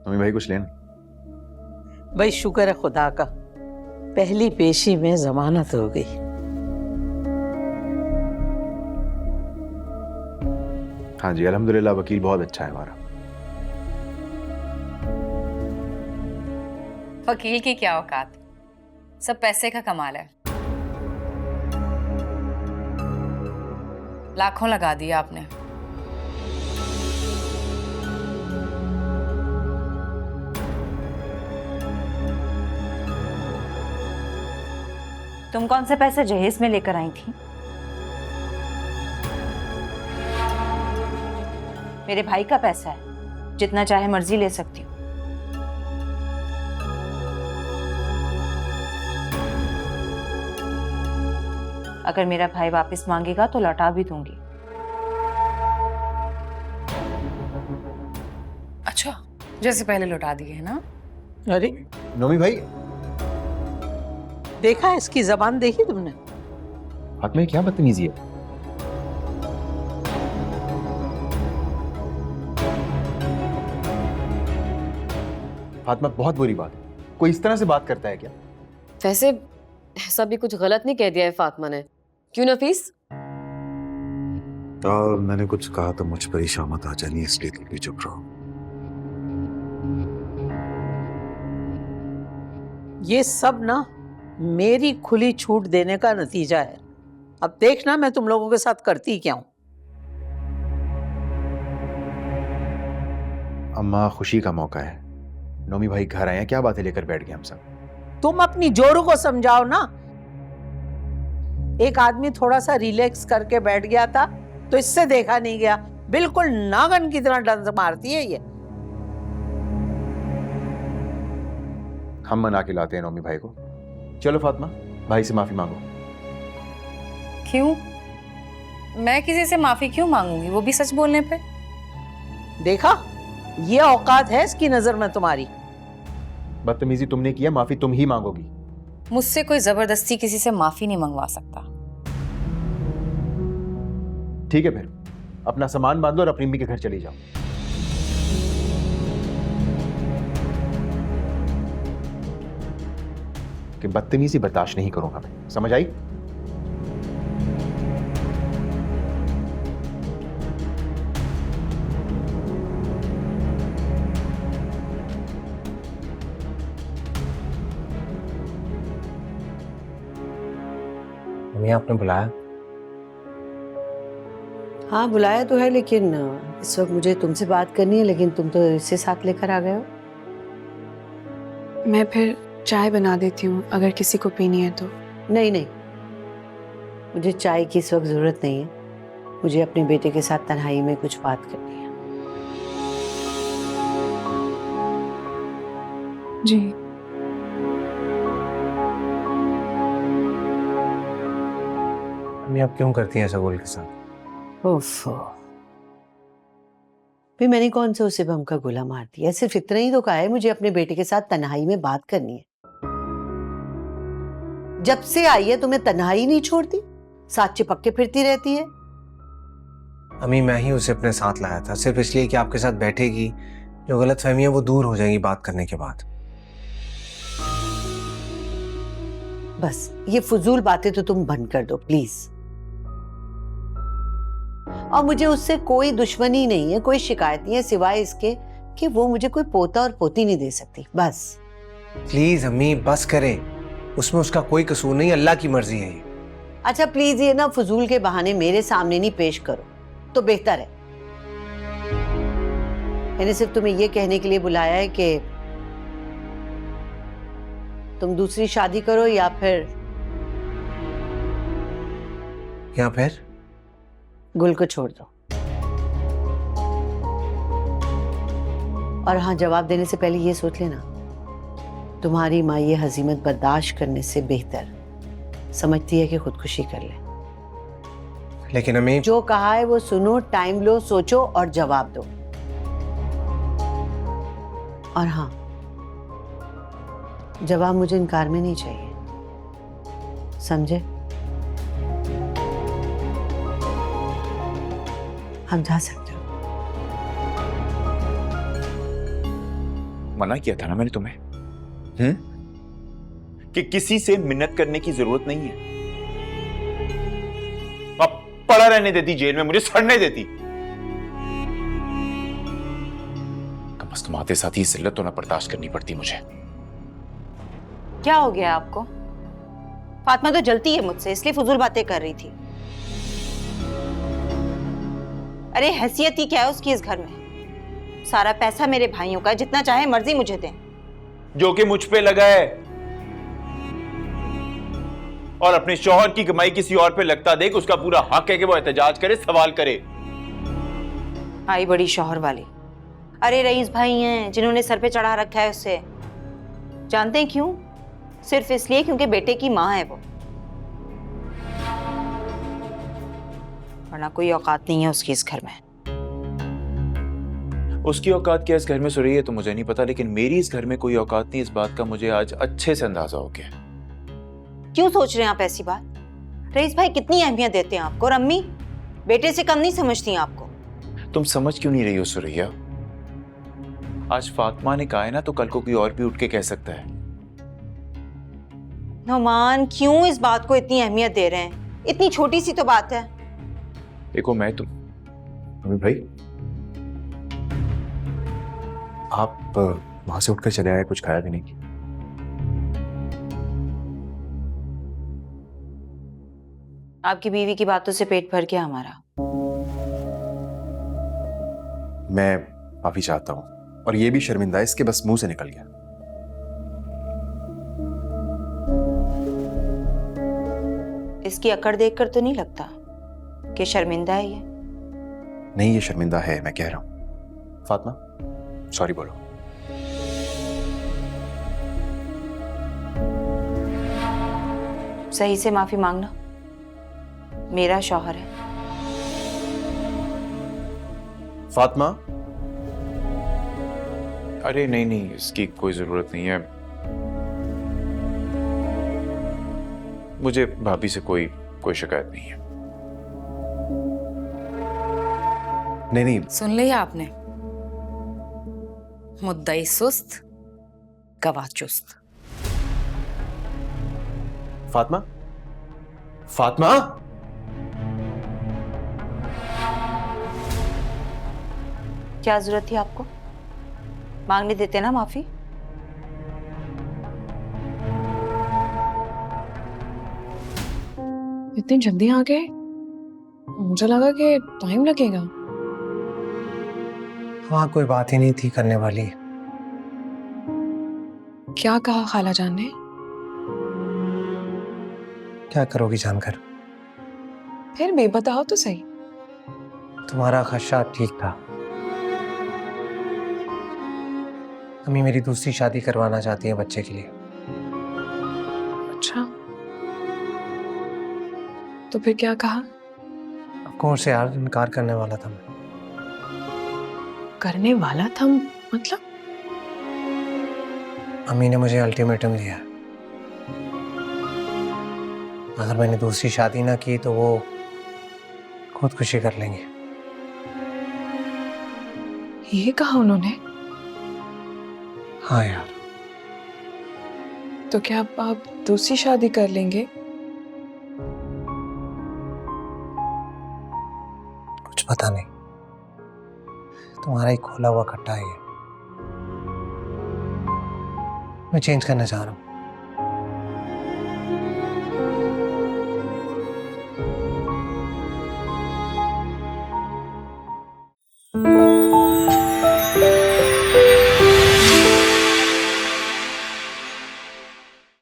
Mummy भाई कुछ लेना? भाई शुक्र है खुदा का, पहली पेशी में जमानत हो गई। हाँ जी अल्हम्दुलिल्लाह, वकील बहुत अच्छा है हमारा। वकील की क्या औकात, सब पैसे का कमाल है। लाखों लगा दिया आपने। तुम कौन से पैसे जहेज में लेकर आई थी? मेरे भाई का पैसा है, जितना चाहे मर्जी ले सकती हूँ। अगर मेरा भाई वापस मांगेगा तो लौटा भी दूंगी। अच्छा, जैसे पहले लौटा दिए है ना। अरे नोमी भाई, देखा इसकी जबान देखी तुमने? फातिमा ये क्या बदतमीजी है? फातिमा बहुत बुरी बात है, कोई इस तरह से बात करता है क्या? वैसे ऐसा भी कुछ गलत नहीं कह दिया है फातिमा ने, क्यों नफीस? मैंने कुछ कहा तो मुझ पर ही शामत आ जानी, इसलिए तुम भी चुप रहो। ये सब ना मेरी खुली छूट देने का नतीजा है। अब देखना मैं तुम लोगों के साथ करती क्या हूं। अम्मा खुशी का मौका है, नोमी भाई घर आए हैं, क्या बातें लेकर बैठ गए हम सब? तुम अपनी जोरू को समझाओ ना। एक आदमी थोड़ा सा रिलैक्स करके बैठ गया था तो इससे देखा नहीं गया, बिल्कुल नागन की तरह डंस मारती है ये। हम मना के लाते हैं नोमी भाई को। चलो फातिमा, भाई से माफी मांगो। क्यों? मैं किसी से माफी क्यों मांगूंगी, वो भी सच बोलने पे। देखा, ये औकात है इसकी नजर में तुम्हारी। बदतमीजी तुमने किया, माफी तुम ही मांगोगी। मुझसे कोई जबरदस्ती किसी से माफी नहीं मंगवा सकता। ठीक है फिर अपना सामान बांध लो और अपनी अम्मी के घर चली जाओ। कि बदतमीजी बर्दाश्त नहीं करूंगा मैं, समझ आई? मम्मी आपने बुलाया? हाँ बुलाया तो है, लेकिन इस वक्त मुझे तुमसे बात करनी है, लेकिन तुम तो इसे साथ लेकर आ गए हो। मैं फिर चाय बना देती हूँ अगर किसी को पीनी है तो। नहीं नहीं, मुझे चाय की इस वक्त जरूरत नहीं है, मुझे अपने बेटे के साथ तन्हाई में कुछ बात करनी है। जी मम्मी आप क्यों करती हैं ऐसा गोल के साथ? ओफो, भी मैंने कौन सा उसे बम का गोला मार दिया, सिर्फ इतना ही तो कहा है मुझे अपने बेटे के साथ तन्हाई में बात करनी है। जब से आई है तुम्हें तन्हाई नहीं छोड़ती, साथ चिपक के फिरती रहती है। मम्मी मैं ही उसे अपने साथ लाया था सिर्फ इसलिए कि आपके साथ बैठेगी, जो गलतफहमियां वो दूर हो जाएंगी बात करने के बाद। बस ये फजूल बातें तो तुम बंद कर दो प्लीज। और मुझे उससे कोई दुश्मनी नहीं है, कोई शिकायत नहीं है, सिवाय इसके कि वो मुझे कोई पोता और पोती नहीं दे सकती। बस प्लीज अम्मी बस करें, उसमें उसका कोई कसूर नहीं, अल्लाह की मर्जी है ये। अच्छा प्लीज ये ना फजूल के बहाने मेरे सामने नहीं पेश करो तो बेहतर है। मैंने सिर्फ तुम्हें ये कहने के लिए बुलाया है कि तुम दूसरी शादी करो या फिर गुल को छोड़ दो। और हाँ, जवाब देने से पहले ये सोच लेना, तुम्हारी माँ ये हजीमत बर्दाश्त करने से बेहतर समझती है कि खुदकुशी कर ले। लेकिन अम्मी जो कहा है वो सुनो, टाइम लो, सोचो और जवाब दो। और हाँ, जवाब मुझे इनकार में नहीं चाहिए, समझे? हम जा सकते हो। मना किया था ना मैंने तुम्हें, कि किसी से मिन्नत करने की जरूरत नहीं है। अब पड़ा रहने देती जेल में, मुझे सड़ने देती। कम से कम आते साथ ही जिल्लत तो ना बर्दाश्त करनी पड़ती मुझे। क्या हो गया आपको? फातिमा तो जलती है मुझसे, इसलिए फजूल बातें कर रही थी। अरे हैसियत ही क्या है उसकी इस घर में? सारा पैसा मेरे भाइयों का, जितना चाहे मर्जी मुझे दें। जो कि मुझ पे लगा है, और अपने शौहर की कमाई किसी और पे लगता देख, उसका पूरा हक है कि वो एहतजाज करे, सवाल करे। आई बड़ी शौहर वाली। अरे रईस भाई हैं जिन्होंने सर पे चढ़ा रखा है उसे। जानते हैं क्यों? सिर्फ इसलिए क्योंकि बेटे की माँ है वो, वरना कोई औकात नहीं है उसकी इस घर में। उसकी औकात क्या इस घर में सुरही है तो मुझे नहीं पता, लेकिन मेरी इस घर में कोई औकात नहीं, इस बात का मुझे आज अच्छे से अंदाजा हो गया। क्यों सोच रहे हैं आप ऐसी बात? रईस भाई कितनी अहमियत देते हैं आपको, और अम्मी बेटे से कम नहीं समझती हैं आपको। तुम समझ क्यों नहीं रही हो सुरैया? आज फातिमा ने कहा है ना, तो कल को कोई और भी उठ के कह सकता है। नौमान क्यों इस बात को इतनी अहमियत दे रहे हैं? इतनी छोटी सी तो बात है। देखो मैं तुम अमीर भाई, आप वहां से उठकर चले आए, कुछ खाया भी नहीं। आपकी बीवी की बातों से पेट भर गया हमारा। मैं माफी चाहता हूं, और ये भी शर्मिंदा है, इसके बस मुंह से निकल गया। इसकी अकड़ देखकर तो नहीं लगता कि शर्मिंदा है ये। नहीं, ये शर्मिंदा है, मैं कह रहा हूं। फातिमा, सॉरी बोलो। सही से माफी मांगना, मेरा शौहर है। फातिमा, अरे नहीं नहीं, इसकी कोई जरूरत नहीं है। मुझे भाभी से कोई शिकायत नहीं है। नहीं नहीं, सुन लिया आपने? मुद्दाई सुस्त, गवाह चुस्त। फातिमा, फातिमा, क्या जरूरत थी आपको? मांगने देते ना माफी। इतनी जल्दी आ गए? मुझे लगा कि टाइम लगेगा। वहाँ कोई बात ही नहीं थी करने वाली। क्या कहा खाला जान ने? क्या करोगी जानकर? फिर भी बताओ तो सही। तुम्हारा खदशा ठीक था। अम्मी मेरी दूसरी शादी करवाना चाहती है बच्चे के लिए। अच्छा, तो फिर क्या कहा? ऑफ कोर्स यार, इनकार करने वाला था मैं। करने वाला था मतलब? अम्मी ने मुझे अल्टीमेटम दिया, अगर मैंने दूसरी शादी ना की तो वो खुदकुशी कर लेंगे। ये कहा उन्होंने? हाँ यार। तो क्या आप दूसरी शादी कर लेंगे? कुछ पता नहीं, तुम्हारा ही खोला हुआ खट्टा है ये। मैं चेंज करना चाह रहा हूँ।